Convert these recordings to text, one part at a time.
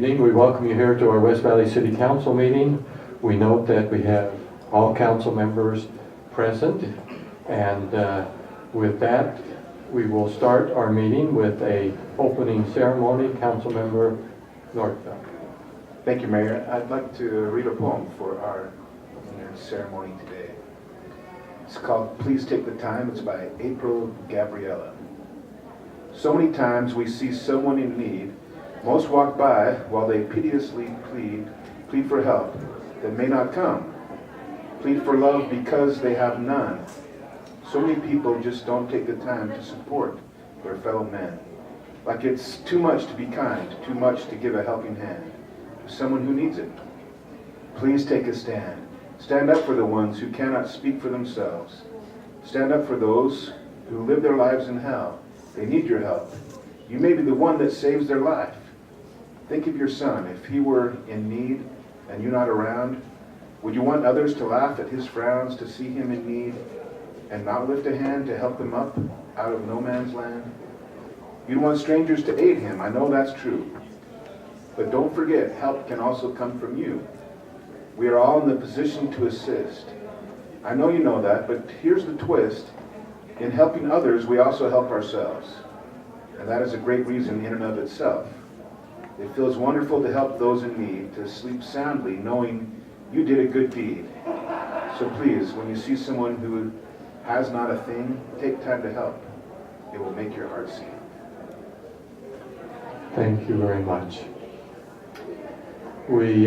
evening. We welcome you here to our West Valley City Council meeting. We note that we have all council members present, and with that, we will start our meeting with a opening ceremony. Councilmember Northville. Thank you, Mayor. I'd like to read a poem for our opening ceremony today. It's called Please Take the Time. It's by April Gabriella. So many times we see someone in need. Most walk by while they piteously plead for help that may not come. Plead for love because they have none. So many people just don't take the time to support their fellow men. Like it's too much to be kind, too much to give a helping hand to someone who needs it. Please take a stand. Stand up for the ones who cannot speak for themselves. Stand up for those who live their lives in hell. They need your help. You may be the one that saves their life. Think of your son. If he were in need and you're not around, would you want others to laugh at his frowns, to see him in need and not lift a hand to help him up out of no man's land? You'd want strangers to aid him. I know that's true. But don't forget, help can also come from you. We are all in the position to assist. I know you know that, but here's the twist. In helping others, we also help ourselves. And that is a great reason in and of itself. It feels wonderful to help those in need, to sleep soundly knowing you did a good deed. So please, when you see someone who has not a thing, take time to help. It will make your heart sing. Thank you very much. We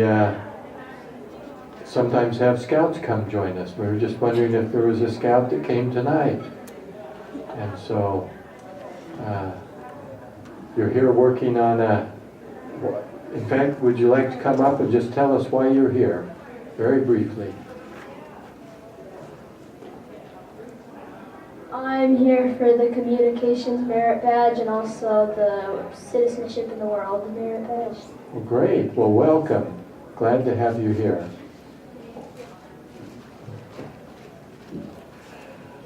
sometimes have scouts come join us. We were just wondering if there was a scout that came tonight. And so you're here working on in fact, would you like to come up and just tell us why you're here, very briefly? I'm here for the Communications Merit Badge and also the Citizenship in the World Merit Badge. Well, great. Well, welcome. Glad to have you here.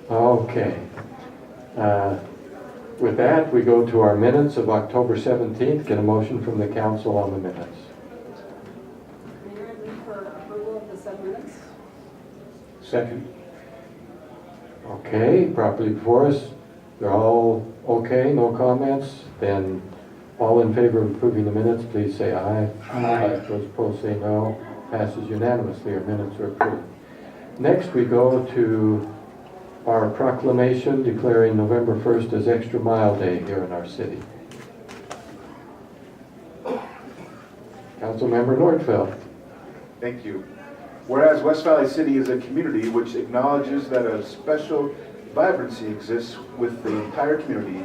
Okay. With that, we go to our minutes of October 17th. Get a motion from the council on the minutes. Mayor, I move for approval of the said minutes. Second. Okay, properly before us. They're all okay, no comments? Then all in favor of approving the minutes, please say aye. Aye. Those opposed say no. Passes unanimously. Our minutes are approved. Next, we go to our proclamation declaring November 1st as Extra Mile Day here in our city. Councilmember Nordfeld. Thank you. Whereas West Valley City is a community which acknowledges that a special vibrancy exists with the entire community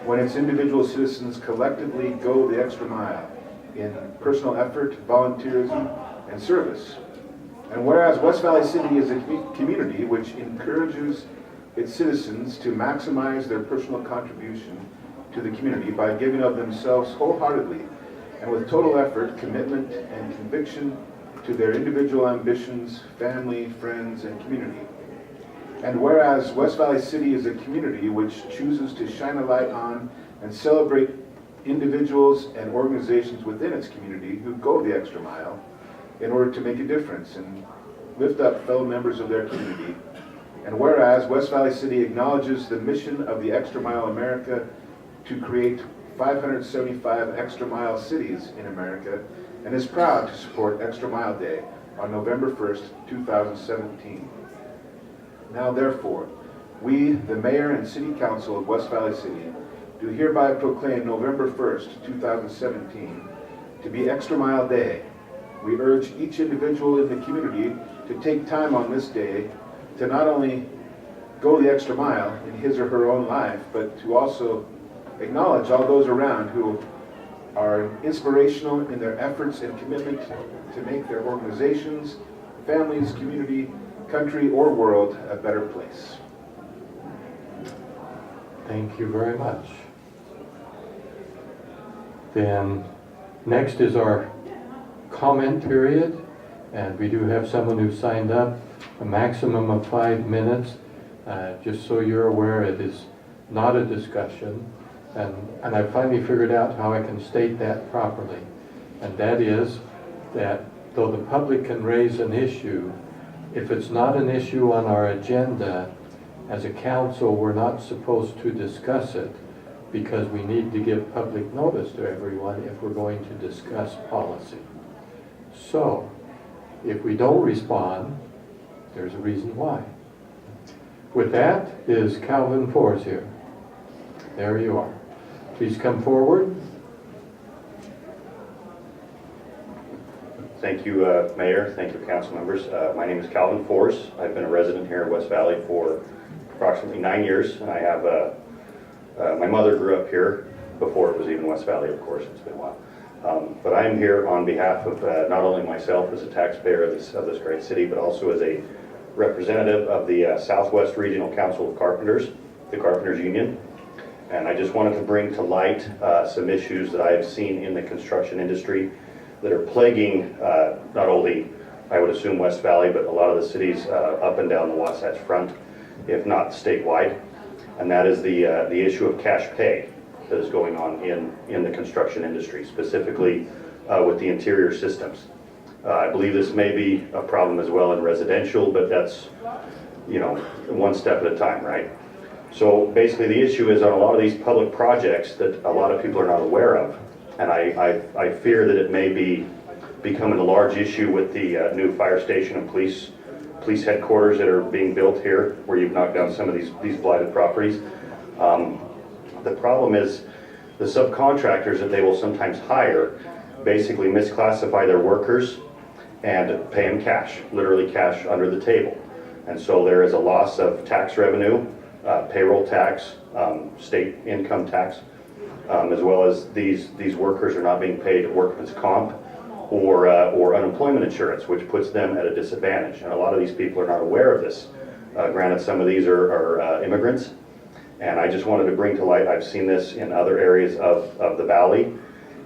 when its individual citizens collectively go the extra mile in personal effort, volunteerism, and service. And whereas West Valley City is a community which encourages its citizens to maximize their personal contribution to the community by giving of themselves wholeheartedly and with total effort, commitment, and conviction to their individual ambitions, family, friends, and community. And whereas West Valley City is a community which chooses to shine a light on and celebrate individuals and organizations within its community who go the extra mile in order to make a difference and lift up fellow members of their community. And whereas West Valley City acknowledges the mission of the Extra Mile America to create 575 extra mile cities in America and is proud to support Extra Mile Day on November 1st, 2017. Now therefore, we, the Mayor and City Council of West Valley City, do hereby proclaim November 1st, 2017 to be Extra Mile Day. We urge each individual in the community to take time on this day to not only go the extra mile in his or her own life, but to also acknowledge all those around who are inspirational in their efforts and commitment to make their organizations, families, community, country, or world a better place. Thank you very much. Then next is our comment period, and we do have someone who signed up, a maximum of 5 minutes. Just so you're aware, it is not a discussion, and I finally figured out how I can state that properly. And that is that though the public can raise an issue, if it's not an issue on our agenda, as a council, we're not supposed to discuss it because we need to give public notice to everyone if we're going to discuss policy. So, if we don't respond, there's a reason why. With that, is Calvin Force here? There you are. Please come forward. Thank you, Mayor. Thank you, council members. My name is Calvin Force. I've been a resident here in West Valley for approximately 9 years, and I have my mother grew up here before it was even West Valley, of course. It's been a while. But I am here on behalf of not only myself as a taxpayer of this great city, but also as a representative of the Southwest Regional Council of Carpenters, the Carpenters Union. And I just wanted to bring to light some issues that I have seen in the construction industry that are plaguing not only, I would assume, West Valley, but a lot of the cities up and down the Wasatch Front, if not statewide. And that is the issue of cash pay that is going on in the construction industry, specifically with the interior systems. I believe this may be a problem as well in residential, but that's, you know, one step at a time, right? So basically the issue is on a lot of these public projects that a lot of people are not aware of, and I fear that it may be becoming a large issue with the new fire station and police headquarters that are being built here, where you've knocked down some of these blighted properties. The problem is the subcontractors that they will sometimes hire basically misclassify their workers and pay them cash, literally cash under the table. And so there is a loss of tax revenue, payroll tax, state income tax, as well as these workers are not being paid workman's comp or unemployment insurance, which puts them at a disadvantage. And a lot of these people are not aware of this. Granted, some of these are immigrants, and I just wanted to bring to light, I've seen this in other areas of the valley,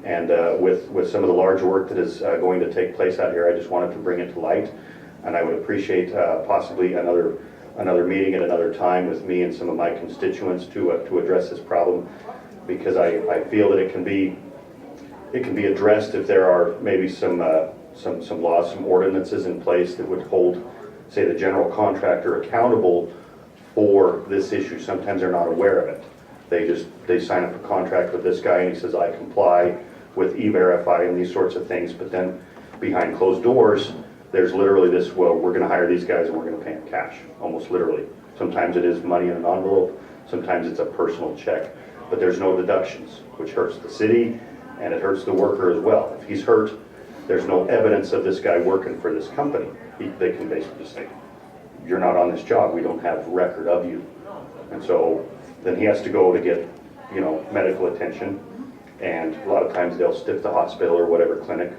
and with some of the large work that is going to take place out here, I just wanted to bring it to light. And I would appreciate possibly another meeting at another time with me and some of my constituents to address this problem, because I feel that it can be addressed if there are maybe some laws, some ordinances in place that would hold, say, the general contractor accountable for this issue. Sometimes they're not aware of it. They sign up a contract with this guy and he says, I comply with E-Verify and these sorts of things, but then behind closed doors, there's literally this, well, we're going to hire these guys and we're going to pay them cash, almost literally. Sometimes it is money in an envelope, sometimes it's a personal check, but there's no deductions, which hurts the city and it hurts the worker as well. If he's hurt, there's no evidence of this guy working for this company. They can basically just say, you're not on this job, we don't have record of you. And so then he has to go to get, you know, medical attention, and a lot of times they'll stiff the hospital or whatever clinic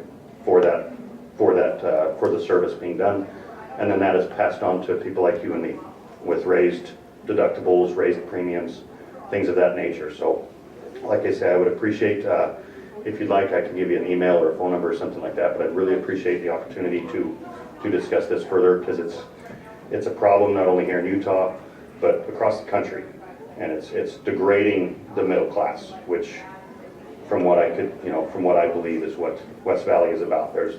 for the service being done, and then that is passed on to people like you and me with raised deductibles, raised premiums, things of that nature. So like I say, I would appreciate if you'd like, I can give you an email or a phone number or something like that, but I'd really appreciate the opportunity to discuss this further, because it's a problem not only here in Utah but across the country, and it's degrading the middle class, which from what I believe is what West Valley is about. There's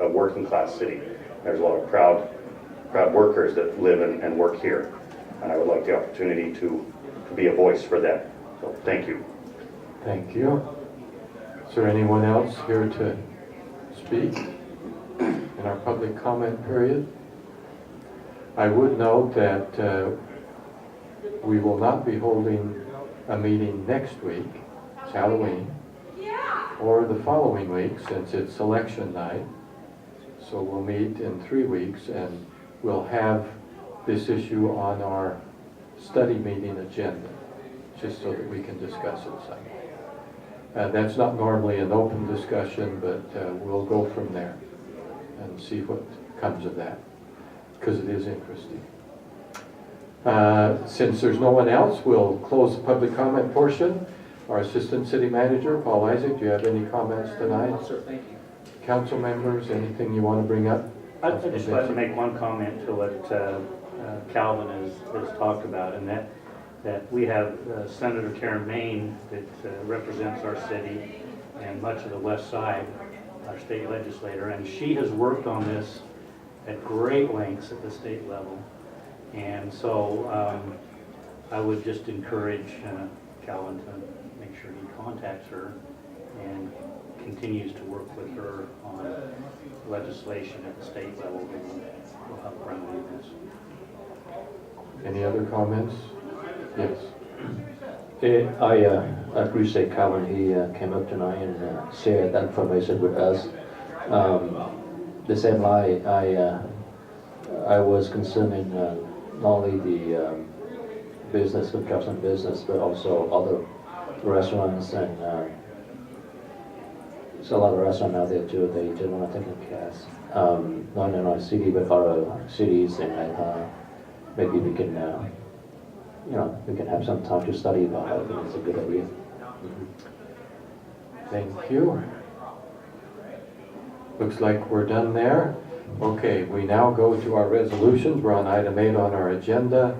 a working class city. There's a lot of proud workers that live and work here, and I would like the opportunity to be a voice for them. So thank you. Thank you. Is there anyone else here to speak in our public comment period? I would note that we will not be holding a meeting next week. It's Halloween. Or the following week, since it's election night. So we'll meet in 3 weeks, and we'll have this issue on our study meeting agenda, just so that we can discuss it some. That's not normally an open discussion, but we'll go from there and see what comes of that, because it is interesting. Since there's no one else, we'll close the public comment portion. Our Assistant City Manager, Paul Isaac, do you have any comments tonight? No, sir, thank you. Council members, anything you want to bring up? I'd just like to make one comment to what Calvin has talked about, and that we have Senator Karen Main that represents our city and much of the west side, our state legislator, and she has worked on this at great lengths at the state level. And so I would just encourage Calvin to make sure he contacts her and continues to work with her on legislation at the state level that will help remedy this. Any other comments? Yes. I appreciate Calvin. He came up tonight and shared that information with us. The same line, I was concerned in not only the business, construction business, but also other restaurants, and there's a lot of restaurants out there too. They just want to take a cast, not in our city, but other cities, and maybe we can. We can have some time to study about it. I think it's a good idea. Thank you. Looks like we're done there. Okay, we now go to our resolutions. We're on item 8 on our agenda,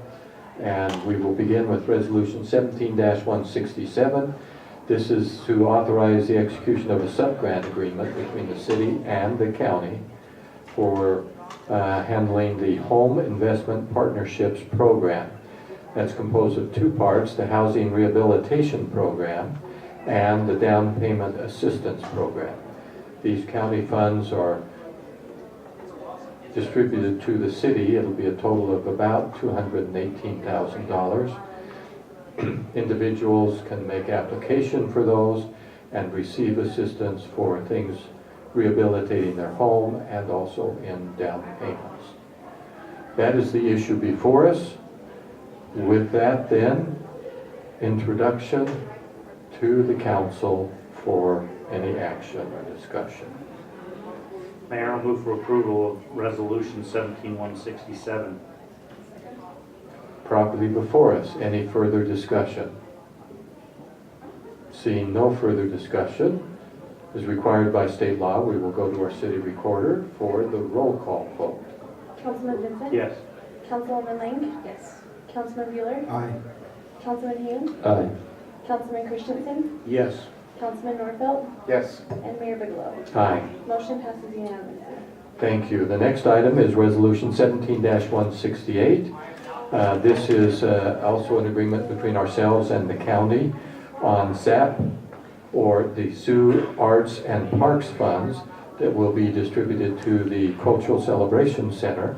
and we will begin with resolution 17-167. This is to authorize the execution of a sub-grant agreement between the city and the county for handling the Home Investment Partnerships Program. That's composed of 2 parts, the Housing Rehabilitation Program and the Down Payment Assistance Program. These county funds are distributed to the city. It'll be a total of about $218,000. Individuals can make application for those and receive assistance for things rehabilitating their home and also in down payments. That is the issue before us. With that then, introduction to the council for any action or discussion. Mayor, I'll move for approval of resolution 17-167. Properly before us, any further discussion? Seeing no further discussion, as required by state law, we will go to our city recorder for the roll call vote. Councilman Vincent? Yes. Councilwoman Lang? Yes. Councilman Bueller? Aye. Councilman Hume? Aye. Councilman Christensen? Yes. Councilman Norfelt? Yes. And Mayor Bigelow? Aye. Motion passes unanimously. Thank you. The next item is resolution 17-168. This is also an agreement between ourselves and the county on ZAP, or the Sioux Arts and Parks funds, that will be distributed to the Cultural Celebration Center.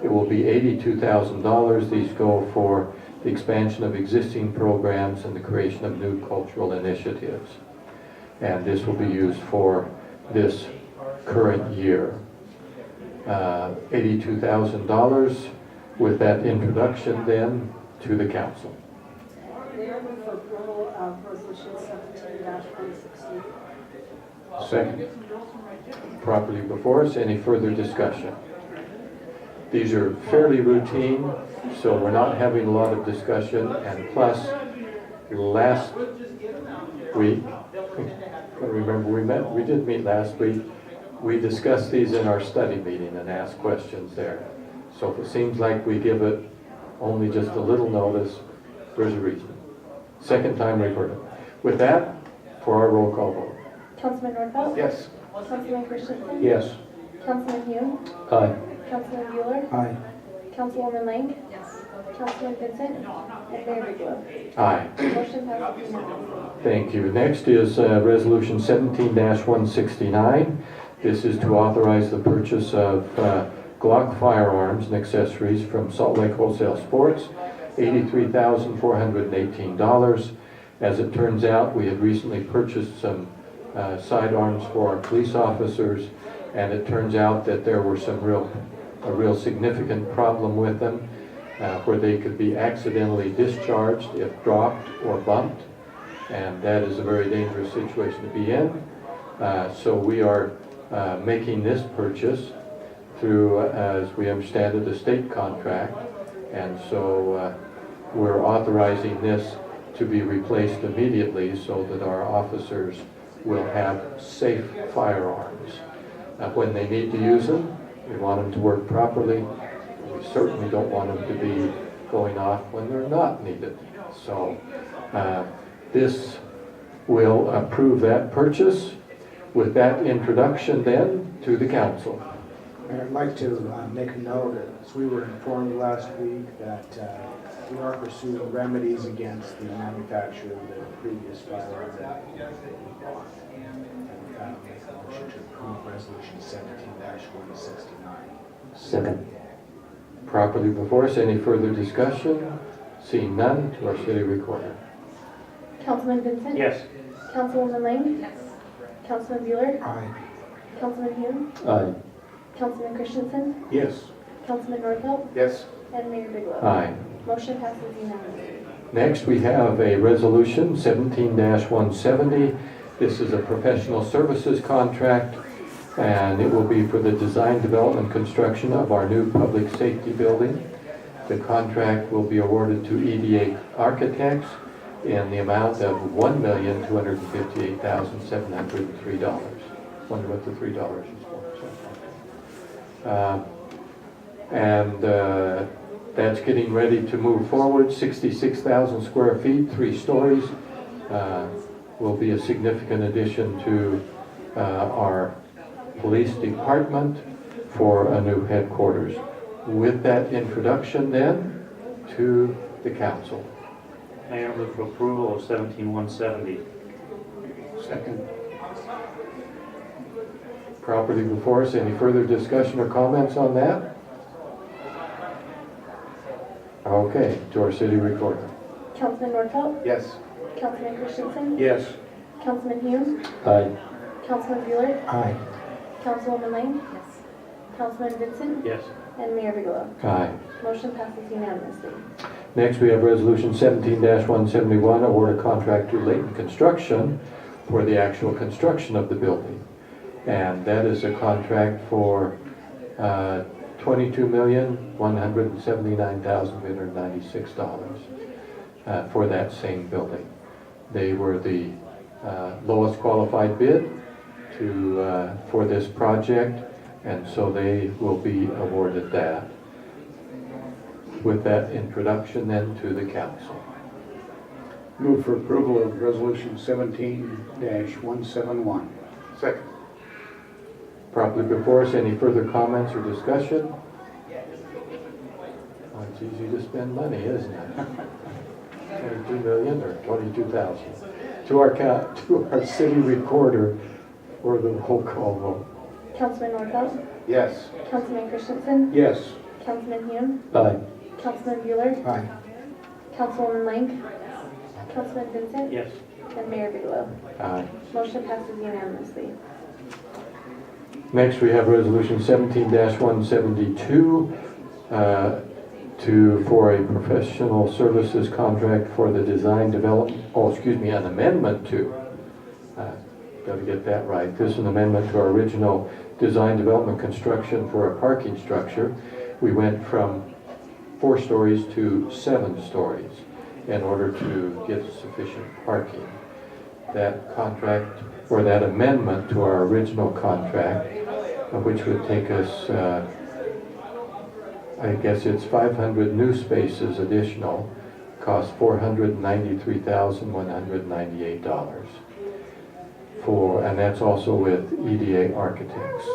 It will be $82,000. These go for the expansion of existing programs and the creation of new cultural initiatives. And this will be used for this current year. $82,000. With that introduction then to the council. Mayor, move for approval of resolution 17-168. Second. Properly before us, any further discussion? These are fairly routine, so we're not having a lot of discussion, and plus, last week, I remember we did meet last week, we discussed these in our study meeting and asked questions there. So if it seems like we give it only just a little notice, there's a reason. Second time we've heard it. With that, for our roll call vote. Councilman Norfelt? Yes. Councilman Christensen? Yes. Councilman Hume? Aye. Councilman Bueller? Aye. Councilwoman Lang? Yes. Councilman Vincent? And Mayor Bigelow? Aye. Motion passes unanimously. Thank you. Next is resolution 17-169. This is to authorize the purchase of Glock firearms and accessories from Salt Lake Wholesale Sports, $83,418. As it turns out, we had recently purchased some sidearms for our police officers, and it turns out that there were a real significant problem with them, where they could be accidentally discharged if dropped or bumped, and that is a very dangerous situation to be in. So we are making this purchase through, as we understand it, a state contract, and so we're authorizing this to be replaced immediately so that our officers will have safe firearms. When they need to use them, we want them to work properly. We certainly don't want them to be going off when they're not needed. So this will approve that purchase. With that introduction then, to the council. And I'd like to make a note, as we were informed last week, that we are pursuing remedies against the manufacturer of the previous firearm that we bought. And with that, I'll make a motion to approve resolution 17-169. Second. Properly before us, any further discussion? Seeing none, to our city recorder. Councilman Vincent? Yes. Councilwoman Lang? Councilman Bueller? Aye. Councilman Hume? Aye. Councilman Christensen? Yes. Councilman Nordfeld? Yes. And Mayor Bigelow? Aye. Motion passes unanimously. Next, we have a resolution 17-170. This is a professional services contract, and it will be for the design, development, construction of our new public safety building. The contract will be awarded to EDA Architects in the amount of $1,258,703. Wonder what the $3 is for. That's getting ready to move forward. 66,000 square feet, 3 stories. Will be a significant addition to our police department for a new headquarters. With that introduction then, to the council. Mayor, move for approval of 17-170. Second. Property before us, any further discussion or comments on that? Okay, to our city recorder. Councilman Nordfeld? Yes. Councilman Christensen? Yes. Councilman Hume? Aye. Councilman Bueller? Aye. Councilwoman Lang? Councilman Vincent? Yes. And Mayor Bigelow? Aye. Motion passes unanimously. Next, we have resolution 17-171, award a contract to Layton Construction for the actual construction of the building. And that is a contract for $22,179,396 for that same building. They were the lowest qualified bid for this project, and so they will be awarded that. With that introduction then to the council. Move for approval of resolution 17-171. Second. Properly before us, any further comments or discussion? Oh, it's easy to spend money, isn't it? 22 million or 22,000. To our city recorder for the roll call vote. Councilman Nordfeld? Yes. Councilman Christensen? Yes. Councilman Hume? Aye. Councilman Bueller? Aye. Councilwoman Lang? Councilman Vincent? Yes. And Mayor Bigelow? Aye. Motion passes unanimously. Next, we have resolution 17-172 for a professional services contract for the design development, an amendment to, got to get that right. This is an amendment to our original design development construction for a parking structure. We went from 4 stories to 7 stories in order to get sufficient parking. That contract, or that amendment to our original contract, which would take us, I guess it's 500 new spaces additional, cost $493,198 and that's also with EDA Architects.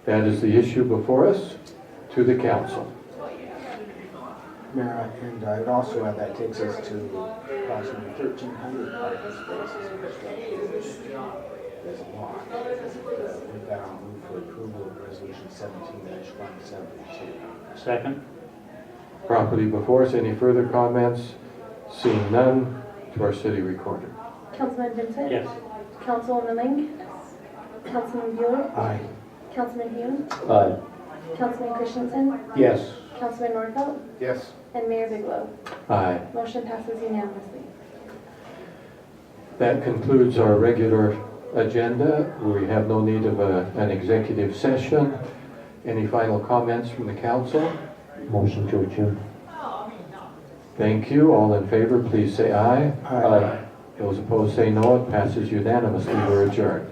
That is the issue before us. To the council. Mayor, and I would also add that takes us to approximately 1,300 parking spaces, which is a lot. With that, I'll move for approval of resolution 17-172. Second. Property before us. Any further comments? Seeing none, to our city recorder. Councilman Vincent? Yes. Councilwoman Lang? Councilman Bueller? Aye. Councilman Hume? Aye. Councilman Christensen? Yes. Councilman Nordfeld? Yes. And Mayor Bigelow? Aye. Motion passes unanimously. That concludes our regular agenda. We have no need of an executive session. Any final comments from the council? Motion to adjourn. Thank you. All in favor, please say aye. Aye. Those opposed say no. It passes unanimously. We're adjourned.